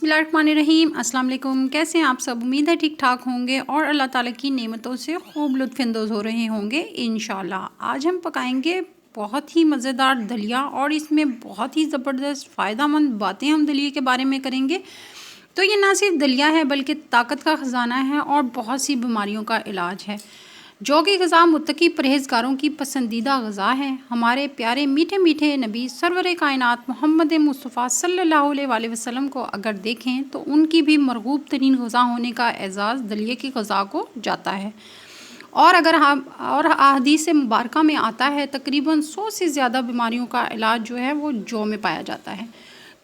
बिस्मिल्लाहिर्रहमानिर्रहीम। अस्सलाम वालेकुम। कैसे हैं आप सब? उम्मीद है ठीक ठाक होंगे और अल्लाह ताला की नेमतों से खूब लुत्फ़अंदोज़ हो रहे होंगे इंशाल्लाह। आज हम पकाएंगे बहुत ही मज़ेदार दलिया और इसमें बहुत ही ज़बरदस्त फ़ायदेमंद बातें हम दलिए के बारे में करेंगे। तो ये ना सिर्फ दलिया है बल्कि ताकत का ख़जाना है और बहुत सी बीमारियों का इलाज है। जो कि ग़ज़ा मुत्तकी परहेज़गारों की पसंदीदा ग़ज़ा है। हमारे प्यारे मीठे मीठे नबी सरवर कायनात मोहम्मद मुस्तफ़ा सल्लल्लाहु अलैहि वसल्लम को अगर देखें तो उनकी भी मरगूब तरीन ग़ज़ा होने का एज़ाज़ दलिए की ग़ज़ा को जाता है। और अगर हम और अहादीस मुबारका में आता है तकरीबन 100 से ज़्यादा बीमारियों का इलाज जो है वो जौ में पाया जाता है।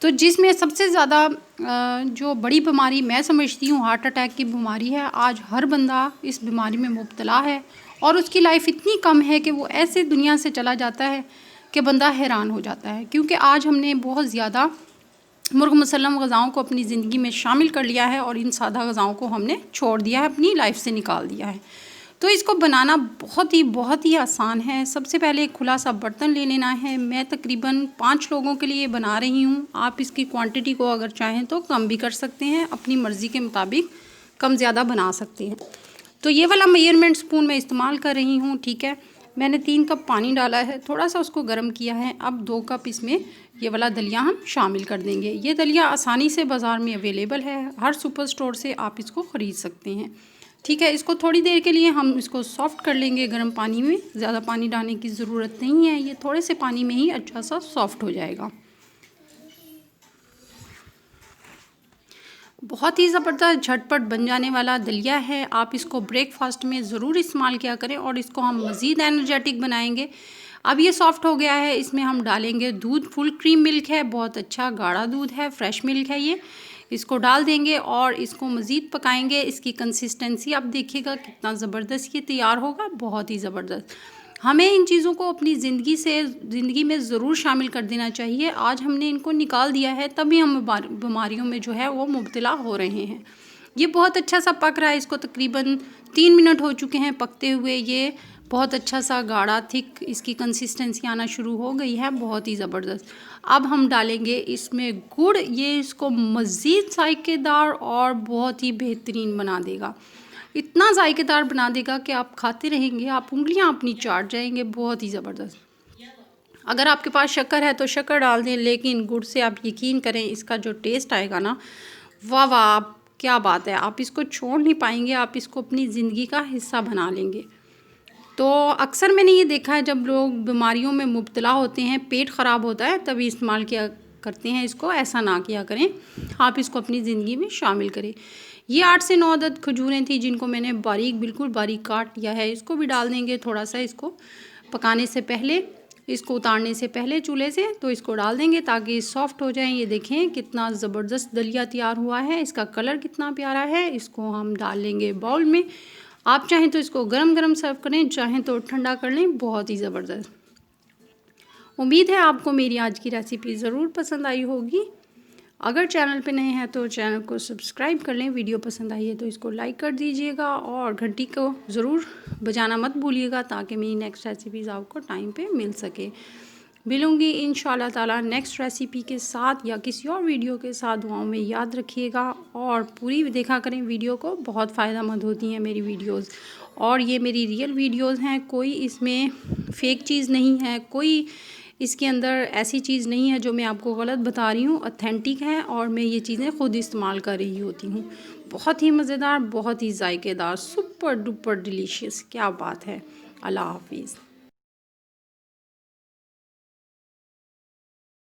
तो जिसमें सबसे ज़्यादा जो बड़ी बीमारी मैं समझती हूँ हार्ट अटैक की बीमारी है। आज हर बंदा इस बीमारी में मुब्तला है और उसकी लाइफ इतनी कम है कि वो ऐसे दुनिया से चला जाता है कि बंदा हैरान हो जाता है। क्योंकि आज हमने बहुत ज़्यादा मुर्ग मुसल्लम ग़ज़ाओं को अपनी ज़िंदगी में शामिल कर लिया है और इन सादा ग़ज़ाओं को हमने छोड़ दिया है, अपनी लाइफ से निकाल दिया है। तो इसको बनाना बहुत ही आसान है। सबसे पहले एक खुला सा बर्तन ले लेना है। मैं तकरीबन 5 लोगों के लिए बना रही हूँ। आप इसकी क्वांटिटी को अगर चाहें तो कम भी कर सकते हैं, अपनी मर्ज़ी के मुताबिक कम ज़्यादा बना सकते हैं। तो ये वाला मेजरमेंट स्पून मैं इस्तेमाल कर रही हूँ, ठीक है। मैंने 3 कप पानी डाला है, थोड़ा सा उसको गर्म किया है। अब 2 कप इसमें ये वाला दलिया हम शामिल कर देंगे। ये दलिया आसानी से बाज़ार में अवेलेबल है, हर सुपर स्टोर से आप इसको ख़रीद सकते हैं, ठीक है। इसको थोड़ी देर के लिए हम इसको सॉफ़्ट कर लेंगे गर्म पानी में। ज़्यादा पानी डालने की ज़रूरत नहीं है, ये थोड़े से पानी में ही अच्छा सा सॉफ़्ट हो जाएगा। बहुत ही ज़बरदस्त झटपट बन जाने वाला दलिया है। आप इसको ब्रेकफास्ट में ज़रूर इस्तेमाल किया करें और इसको हम मज़ीद एनर्जेटिक बनाएंगे। अब ये सॉफ़्ट हो गया है, इसमें हम डालेंगे दूध। फुल क्रीम मिल्क है, बहुत अच्छा गाढ़ा दूध है, फ्रेश मिल्क है ये। इसको डाल देंगे और इसको मज़ीद पकाएंगे। इसकी कंसिस्टेंसी आप देखिएगा कितना ज़बरदस्त ये तैयार होगा, बहुत ही ज़बरदस्त। हमें इन चीज़ों को अपनी ज़िंदगी में ज़रूर शामिल कर देना चाहिए। आज हमने इनको निकाल दिया है तभी हम बीमारियों में जो है वो मुब्तला हो रहे हैं। ये बहुत अच्छा सा पक रहा है, इसको तकरीबन 3 मिनट हो चुके हैं पकते हुए। ये बहुत अच्छा सा गाढ़ा थिक इसकी कंसिस्टेंसी आना शुरू हो गई है, बहुत ही ज़बरदस्त। अब हम डालेंगे इसमें गुड़, ये इसको मज़ीद जायकेदार और बहुत ही बेहतरीन बना देगा। इतना जायकेदार बना देगा कि आप खाते रहेंगे, आप उंगलियां अपनी चाट जाएंगे, बहुत ही ज़बरदस्त। अगर आपके पास शक्कर है तो शक्कर डाल दें, लेकिन गुड़ से आप यकीन करें इसका जो टेस्ट आएगा ना, वाह वाह, क्या बात है। आप इसको छोड़ नहीं पाएंगे, आप इसको अपनी ज़िंदगी का हिस्सा बना लेंगे। तो अक्सर मैंने ये देखा है जब लोग बीमारियों में मुब्तला होते हैं, पेट ख़राब होता है, तभी इस्तेमाल किया करते हैं इसको। ऐसा ना किया करें, आप इसको अपनी ज़िंदगी में शामिल करें। ये 8 से 9 अदद खजूरें थी जिनको मैंने बिल्कुल बारीक काट लिया है। इसको भी डाल देंगे थोड़ा सा, इसको पकाने से पहले, इसको उतारने से पहले चूल्हे से, तो इसको डाल देंगे ताकि सॉफ़्ट हो जाएं। ये देखें कितना ज़बरदस्त दलिया तैयार हुआ है, इसका कलर कितना प्यारा है। इसको हम डाल लेंगे बाउल में। आप चाहें तो इसको गरम गरम सर्व करें, चाहें तो ठंडा कर लें, बहुत ही ज़बरदस्त। उम्मीद है आपको मेरी आज की रेसिपी ज़रूर पसंद आई होगी। अगर चैनल पे नए हैं तो चैनल को सब्सक्राइब कर लें। वीडियो पसंद आई है तो इसको लाइक कर दीजिएगा और घंटी को ज़रूर बजाना मत भूलिएगा ताकि मेरी नेक्स्ट रेसिपीज़ आपको टाइम पे मिल सके। मिलूँगी इंशाल्लाह ताला नेक्स्ट रेसिपी के साथ या किसी और वीडियो के साथ। दुआओं में याद रखिएगा और पूरी देखा करें वीडियो को, बहुत फ़ायदेमंद होती हैं मेरी वीडियोज़। और ये मेरी रियल वीडियोज़ हैं, कोई इसमें फ़ेक चीज़ नहीं है, कोई इसके अंदर ऐसी चीज़ नहीं है जो मैं आपको गलत बता रही हूँ। ऑथेंटिक है और मैं ये चीज़ें ख़ुद इस्तेमाल कर रही होती हूँ। बहुत ही मज़ेदार, बहुत ही जायकेदार, सुपर डुपर डिलीशियस, क्या बात है। अल्लाह हाफिज़।